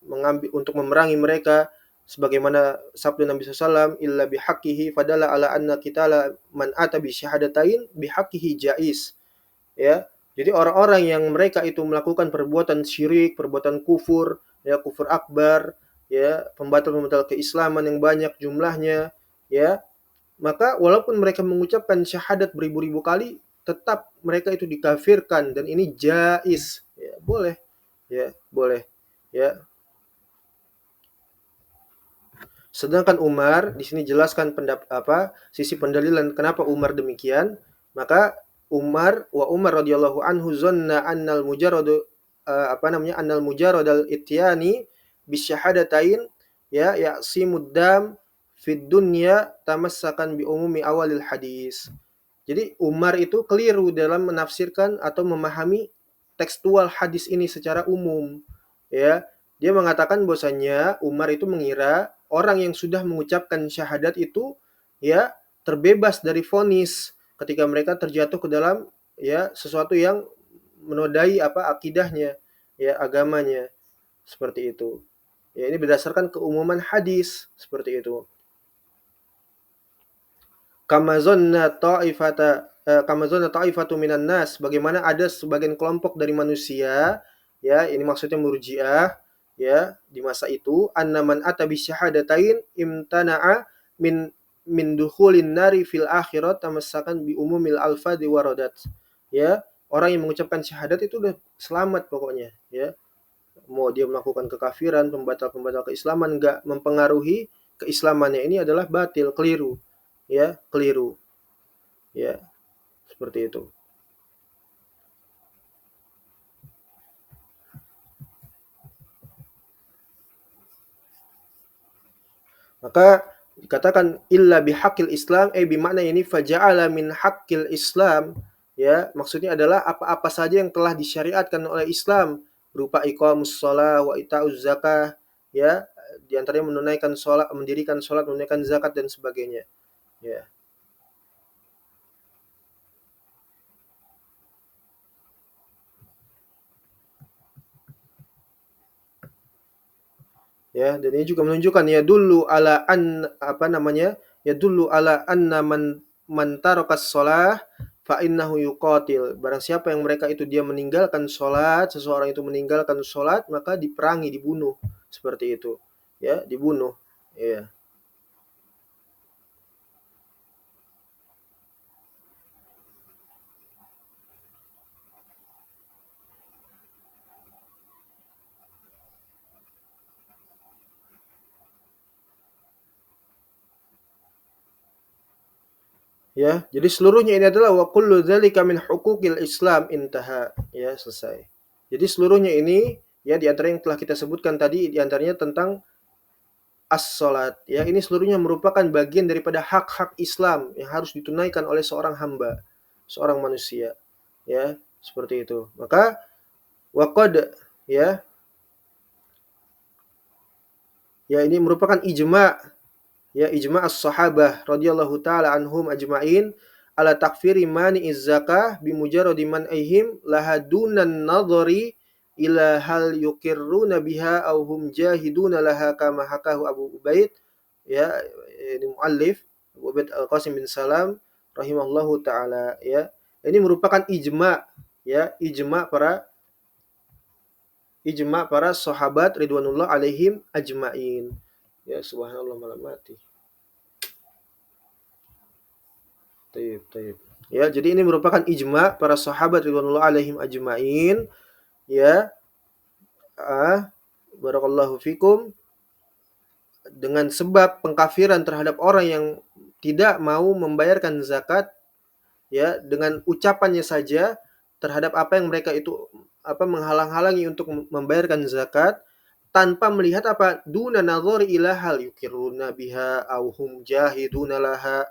mengambil untuk memerangi mereka, sebagaimana sabda Nabi SAW, illa bihaqqihi fadalla ala anna qitala man ata bi syahadatain bihaqqihi jaiz, ya. Jadi orang-orang yang mereka itu melakukan perbuatan syirik, perbuatan kufur, ya, kufur akbar, ya, pembatal-pembatal keislaman yang banyak jumlahnya, ya, maka walaupun mereka mengucapkan syahadat beribu-ribu kali, tetap mereka itu dikafirkan, dan ini jaiz, ya, boleh, ya, boleh, ya. Sedangkan Umar di sini jelaskan sisi pendalilan kenapa Umar demikian, maka Umar radhiyallahu anhu zanna annal mujarradu annal mujarradal ityani bisyahadatain, ya, ya'simud dam fid dunya tamassakan bi umumi awalil hadis. Jadi Umar itu keliru dalam menafsirkan atau memahami tekstual hadis ini secara umum, ya. Dia mengatakan bahwasanya Umar itu mengira orang yang sudah mengucapkan syahadat itu, ya, terbebas dari vonis ketika mereka terjatuh ke dalam, ya, sesuatu yang menodai akidahnya, ya, agamanya, seperti itu. Ya, ini berdasarkan keumuman hadis seperti itu. Kama zanna ta'ifatu minan nas, bagaimana ada sebagian kelompok dari manusia, ya, ini maksudnya Murji'ah, ya, di masa itu, annaman ata bisyahadatain imtana'a min dukhulin nari fil akhirat tamassakan bi umumil alfadhi waradat. Ya, orang yang mengucapkan syahadat itu udah selamat pokoknya, ya. Mau dia melakukan kekafiran, pembatal-pembatal keislaman, enggak mempengaruhi keislamannya, ini adalah batil, keliru. Ya, keliru. Ya, seperti itu. Maka dikatakan illa bihaqqil Islam, bimakna ini faja'ala min haqqil Islam, ya, maksudnya adalah apa-apa saja yang telah disyariatkan oleh Islam berupa iqamus shalah wa itauz zakah, ya, di antaranya menunaikan salat, mendirikan salat, menunaikan zakat dan sebagainya, ya. Ya, dan ini juga menunjukkan ya dulu ala an ya dulu ala anna man tarakas shalah fa innahu yuqatil. Barang siapa yang mereka itu dia meninggalkan salat, seseorang itu meninggalkan salat, maka diperangi, dibunuh. Seperti itu. Ya, dibunuh. Ya. Ya, jadi seluruhnya ini adalah wa kullu dzalika min huquqil Islam, intaha. Ya, selesai. Jadi seluruhnya ini, ya, di antara yang telah kita sebutkan tadi, di antaranya tentang as-salat, ya, ini seluruhnya merupakan bagian daripada hak-hak Islam yang harus ditunaikan oleh seorang hamba, seorang manusia, ya, seperti itu. Maka waqad, ya, ya, ini merupakan ijma', ya, ijma' as-sahabah radhiyallahu taala anhum ajma'in ala takfiri mani'iz zakah bimujarradi man'ihim laha dunan nadhari ila hal yuqirruna biha aw hum jahiduna laha kama hakahu Abu Ubaid, ya, ini muallif Abu Ubaid Al-Qasim bin Salam rahimahullahu taala, ya. Ini merupakan ijma', ya, ijma' para sahabat ridwanullah alaihim ajma'in. Ya, subhanallah, malam mati. Taib, taib. Ya, jadi ini merupakan ijma' para sahabat ridwanullah alaihim ajma'in, ya. Barakallahu fikum, dengan sebab pengkafiran terhadap orang yang tidak mau membayarkan zakat, ya, dengan ucapannya saja terhadap apa yang mereka itu menghalang-halangi untuk membayarkan zakat tanpa melihat duna nadhari ila hal yukiruna biha au hum jahiduna laha,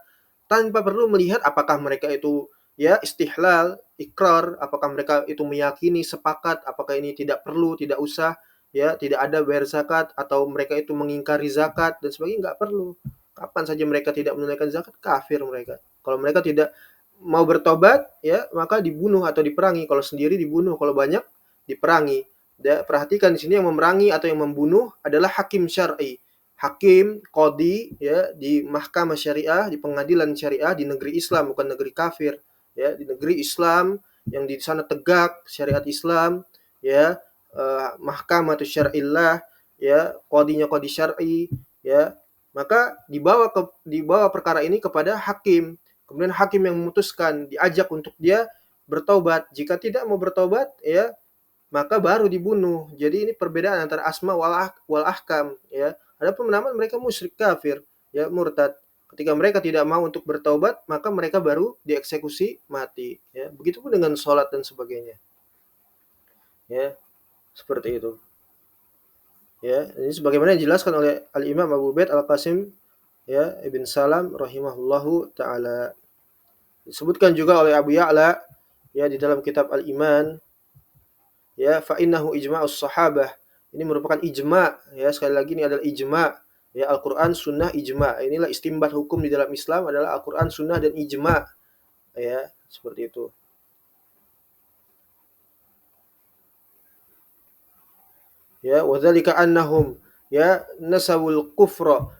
tanpa perlu melihat apakah mereka itu ya istihlal, ikrar, apakah mereka itu meyakini, sepakat, apakah ini tidak perlu, tidak usah, ya, tidak ada bayar zakat, atau mereka itu mengingkari zakat dan sebagainya, nggak perlu. Kapan saja mereka tidak menunaikan zakat, kafir mereka. Kalau mereka tidak mau bertobat, ya, maka dibunuh atau diperangi. Kalau sendiri dibunuh, kalau banyak diperangi. Ya, perhatikan di sini yang memerangi atau yang membunuh adalah hakim syar'i. Hakim, qadhi, ya, di mahkamah syariah, di pengadilan syariah di negeri Islam, bukan negeri kafir. Ya, di negeri Islam yang di sana tegak syariat Islam, ya, mahkamah syar'illah, ya, qadhinya qadhi syar'i, ya. Maka dibawa perkara ini kepada hakim. Kemudian hakim yang memutuskan, diajak untuk dia bertobat. Jika tidak mau bertobat, ya, maka baru dibunuh. Jadi ini perbedaan antara asma wal ahkam, ya. Adapun menamat mereka musyrik kafir, ya, murtad. Ketika mereka tidak mau untuk bertaubat, maka mereka baru dieksekusi mati, ya. Begitupun dengan sholat dan sebagainya, ya, seperti itu. Ya, ini sebagaimana dijelaskan oleh Al-Imam Abu Ubaid Al-Qasim, ya, Ibn Salam rahimahullahu taala. Disebutkan juga oleh Abu Ya'la, ya, di dalam kitab Al-Iman, ya, fa innahu ijma'us sahabah. Ini merupakan ijma', ya, sekali lagi ini adalah ijma', ya, Al-Qur'an, sunnah, ijma'. Inilah istimbat hukum di dalam Islam adalah Al-Qur'an, sunnah dan ijma', ya, seperti itu. Ya, wa dzalika annahum, ya, nasabul kufra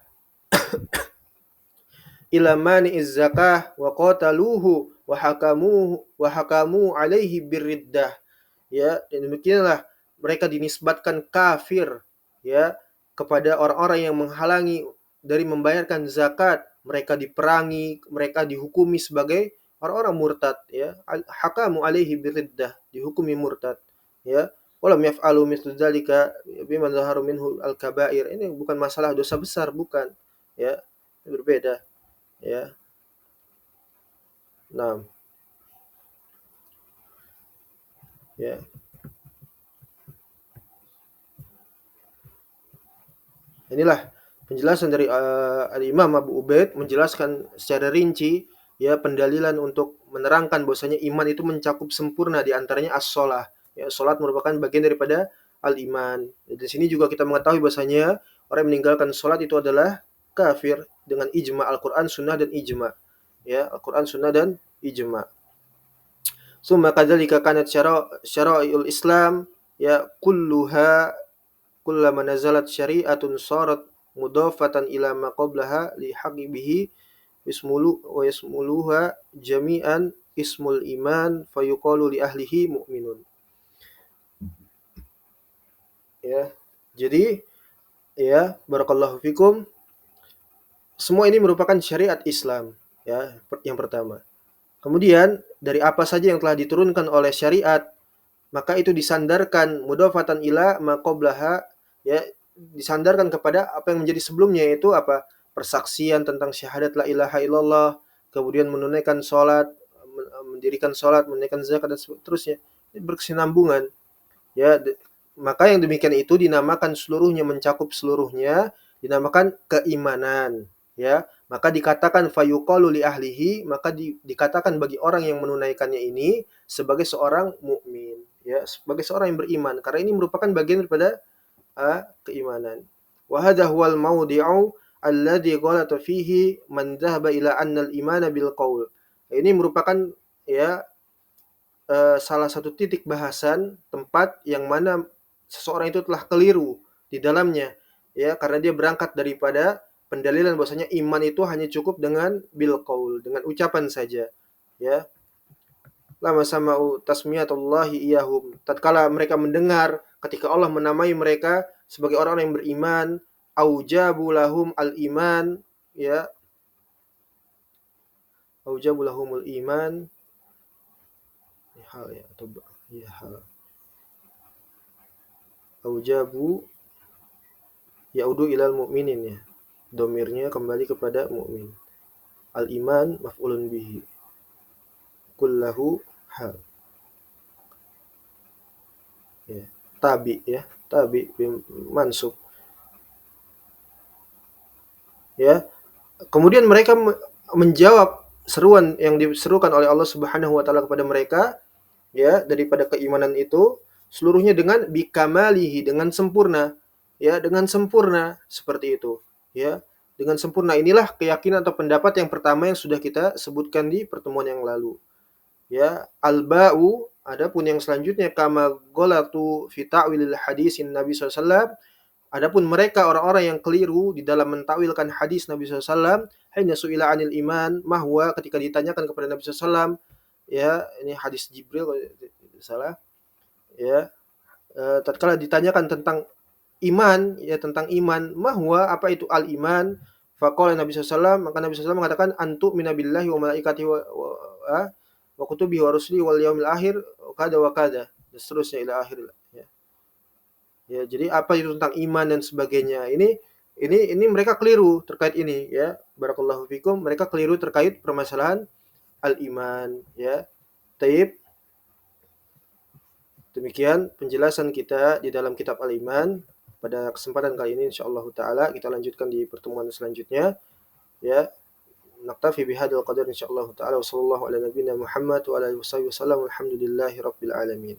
ila mani'iz zakah wa qataluhu wa hakamu alaihi birriddah. Ya, dan demikianlah mereka dinisbatkan kafir, ya, kepada orang-orang yang menghalangi dari membayarkan zakat, mereka diperangi, mereka dihukumi sebagai orang-orang murtad, ya, hakamu alaihi birriddah, dihukumi murtad, ya. Walam yaf'alu mithlu dzalika biman zaharu minhu al-kaba'ir. Ini bukan masalah dosa besar, bukan, ya, berbeda, ya. Nah, ya. Inilah penjelasan dari Al-Imam Abu Ubaid menjelaskan secara rinci, ya, pendalilan untuk menerangkan bahwasanya iman itu mencakup sempurna, di antaranya as-shalah. Ya, salat merupakan bagian daripada al-iman. Di sini juga kita mengetahui bahwasanya orang yang meninggalkan salat itu adalah kafir dengan ijma' Al-Qur'an, sunnah dan ijma'. Ya, Al-Qur'an, sunnah dan ijma'. Summa kadzalika kanat syara'il Islam, ya, kulluha kullama nazalat syari'atun sarat mudafatan ila ma qablaha li haqibihi yasmuluha jami'an ismul iman fayuqalu li ahlihi mu'minun. Ya. Jadi, ya, barakallahu fikum, semua ini merupakan syariat Islam, ya, yang pertama. Kemudian dari apa saja yang telah diturunkan oleh syariat, maka itu disandarkan mudafatan ila ma qablaha, ya, disandarkan kepada apa yang menjadi sebelumnya, yaitu apa? Persaksian tentang syahadat la ilaha illallah, kemudian menunaikan salat, mendirikan salat, menunaikan zakat dan seterusnya. Ini berkesinambungan, ya. Maka yang demikian itu dinamakan seluruhnya, mencakup seluruhnya, dinamakan keimanan, ya. Maka dikatakan fayuqalu li ahlihi, maka dikatakan bagi orang yang menunaikannya ini sebagai seorang mukmin, ya, sebagai seorang yang beriman, karena ini merupakan bagian daripada keimanan. Wa hadha huwal mawdi'u alladhi ghalata fihi man dhahaba ila anna al-imana bil qaul. Ini merupakan, ya, salah satu titik bahasan, tempat yang mana seseorang itu telah keliru di dalamnya, ya, karena dia berangkat daripada pendalilan bahwasanya iman itu hanya cukup dengan bil qaul, dengan ucapan saja, ya. Lama sama'u tasmiyatullahi iyahum, tatkala mereka mendengar ketika Allah menamai mereka sebagai orang-orang yang beriman, aujabu lahum al-iman, ya, aujabu lahumul iman, hal, ya, atau ya, hal, aujabu yaudu ilal mu'minin, ya, domirnya kembali kepada mukmin. Al-iman maf'ulun bihi, kullahu hal, ya, tabi, ya, tabi mansub, ya. Kemudian mereka menjawab seruan yang diserukan oleh Allah Subhanahu wa taala kepada mereka, ya, daripada keimanan itu seluruhnya dengan bikamalihi, dengan sempurna, ya, dengan sempurna seperti itu, ya. Dengan sempurna inilah keyakinan atau pendapat yang pertama yang sudah kita sebutkan di pertemuan yang lalu. Ya, al-ba'u, adapun yang selanjutnya kama ghalatu fi ta'wilil hadisin Nabi SAW, adapun mereka orang-orang yang keliru di dalam mentakwilkan hadis Nabi SAW, hanya su'ila anil iman mahwa, ketika ditanyakan kepada Nabi SAW, ya, ini hadis Jibril kalau tidak salah, ya, tatkala ditanyakan tentang iman, ya, tentang iman, mahwa, apa itu al iman, faqala Nabi SAW, maka Nabi SAW mengatakan antu minabillahi wa malaikatihi wa kutubihi wa rusuli wal yaumil akhir kada wa kada, dan seterusnya ila akhir, ya. Ya, jadi apa itu tentang iman dan sebagainya. Ini mereka keliru terkait ini, ya. Barakallahu fikum, mereka keliru terkait permasalahan al-iman, ya. Taib. Demikian penjelasan kita di dalam kitab Al-Iman. Pada kesempatan kali ini insyaallah taala kita lanjutkan di pertemuan selanjutnya, ya. Naktafi bihadzal qadar insyaallah taala, wa sallallahu ala nabiyyina Muhammad wa ala alihi wasallam, walhamdulillahi rabbil alamin.